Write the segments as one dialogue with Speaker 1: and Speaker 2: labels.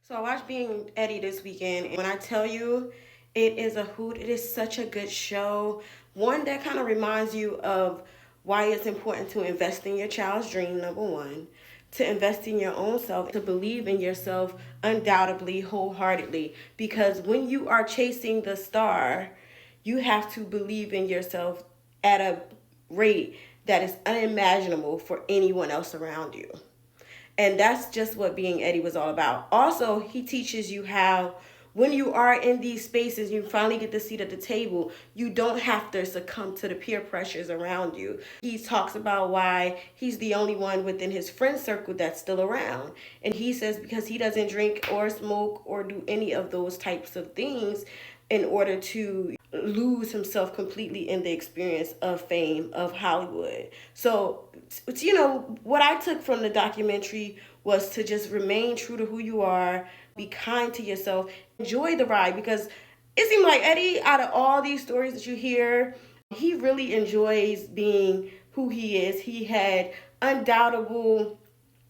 Speaker 1: So I watched Being Eddie this weekend, and when I tell you it is a hoot, it is such a good show. One that kind of reminds you of why it's important to invest in your child's dream, number one, to invest in your own self, to believe in yourself undoubtedly, wholeheartedly. Because when you are chasing the star, you have to believe in yourself at a rate that is unimaginable for anyone else around you. And that's just what Being Eddie was all about. Also, he teaches you how when you are in these spaces, you finally get the seat at the table, you don't have to succumb to the peer pressures around you. He talks about why he's the only one within his friend circle that's still around. And he says because he doesn't drink or smoke or do any of those types of things in order to lose himself completely in the experience of fame of Hollywood. So, what I took from the documentary was to just remain true to who you are, be kind to yourself, enjoy the ride, because it seemed like Eddie, out of all these stories that you hear, he really enjoys being who he is. He had undoubtable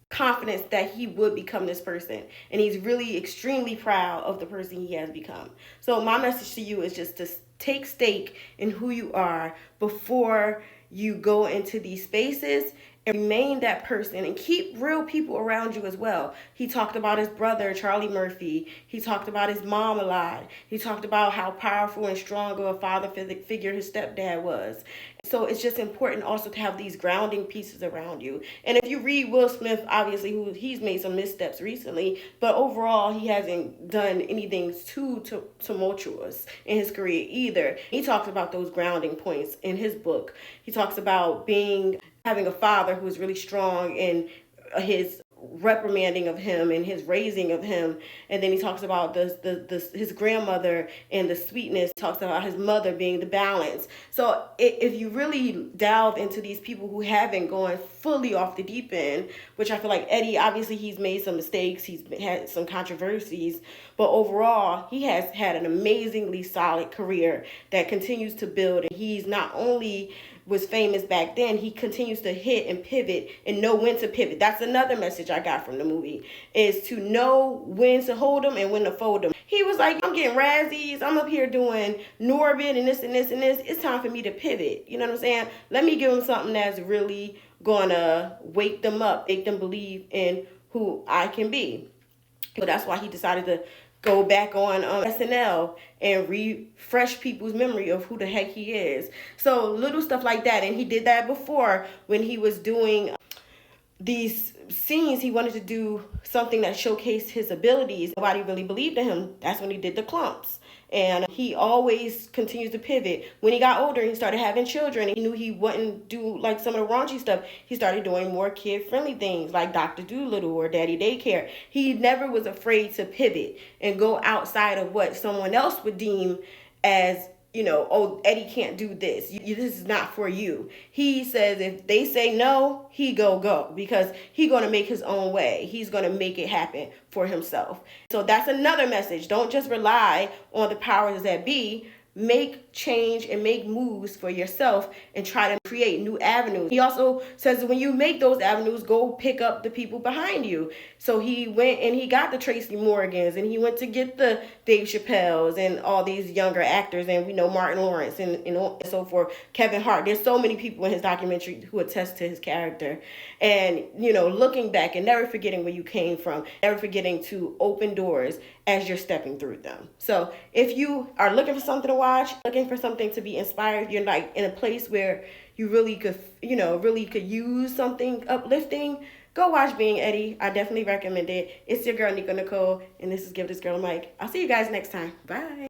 Speaker 1: confidence that he would become this person, and he's really extremely proud of the person he has become. So my message to you is just to take stake in who you are before you go into these spaces, and remain that person and keep real people around you as well. He talked about his brother, Charlie Murphy. He talked about his mom a lot. He talked about how powerful and strong of a father figure his stepdad was. So it's just important also to have these grounding pieces around you. And if you read Will Smith, obviously, he's made some missteps recently, but overall, he hasn't done anything too tumultuous in his career either. He talks about those grounding points in his book. He talks about having a father who is really strong in his reprimanding of him and his raising of him. And then he talks about his grandmother and the sweetness. He talks about his mother being the balance. So if you really delve into these people who haven't gone fully off the deep end, which I feel like Eddie, obviously he's made some mistakes, he's had some controversies, but overall he has had an amazingly solid career that continues to build. And he's not only was famous back then, he continues to hit and pivot and know when to pivot. That's another message I got from the movie, is to know when to hold them and when to fold them. He was like, I'm getting Razzies, I'm up here doing Norbit and this and this and this. It's time for me to pivot. You know what I'm saying? Let me give them something that's really gonna wake them up, make them believe in who I can be. So that's why he decided to go back on SNL and refresh people's memory of who the heck he is. So little stuff like that. And he did that before when he was doing these scenes. He wanted to do something that showcased his abilities. Nobody really believed in him. That's when he did the Clumps. And he always continues to pivot. When he got older, he started having children. He knew he wouldn't do like some of the raunchy stuff. He started doing more kid-friendly things like Dr. Dolittle or Daddy Daycare. He never was afraid to pivot and go outside of what someone else would deem as, oh, Eddie can't do this. This is not for you. He says if they say no, he go, because he's going to make his own way. He's going to make it happen for himself. So that's another message. Don't just rely on the powers that be. Make change and make moves for yourself and try to create new avenues. He also says that when you make those avenues, go pick up the people behind you. So he went and he got the Tracy Morgans, and he went to get the Dave Chappelles and all these younger actors, and we know Martin Lawrence and so forth, Kevin Hart. There's so many people in his documentary who attest to his character. And, looking back and never forgetting where you came from, never forgetting to open doors as you're stepping through them. So if you are looking for something to watch, looking for something to be inspired, you're like in a place where you really could use something uplifting, go watch Being Eddie. I definitely recommend it. It's your girl, Nico Nicole, and this is Give This Girl a Mic. I'll see you guys next time. Bye.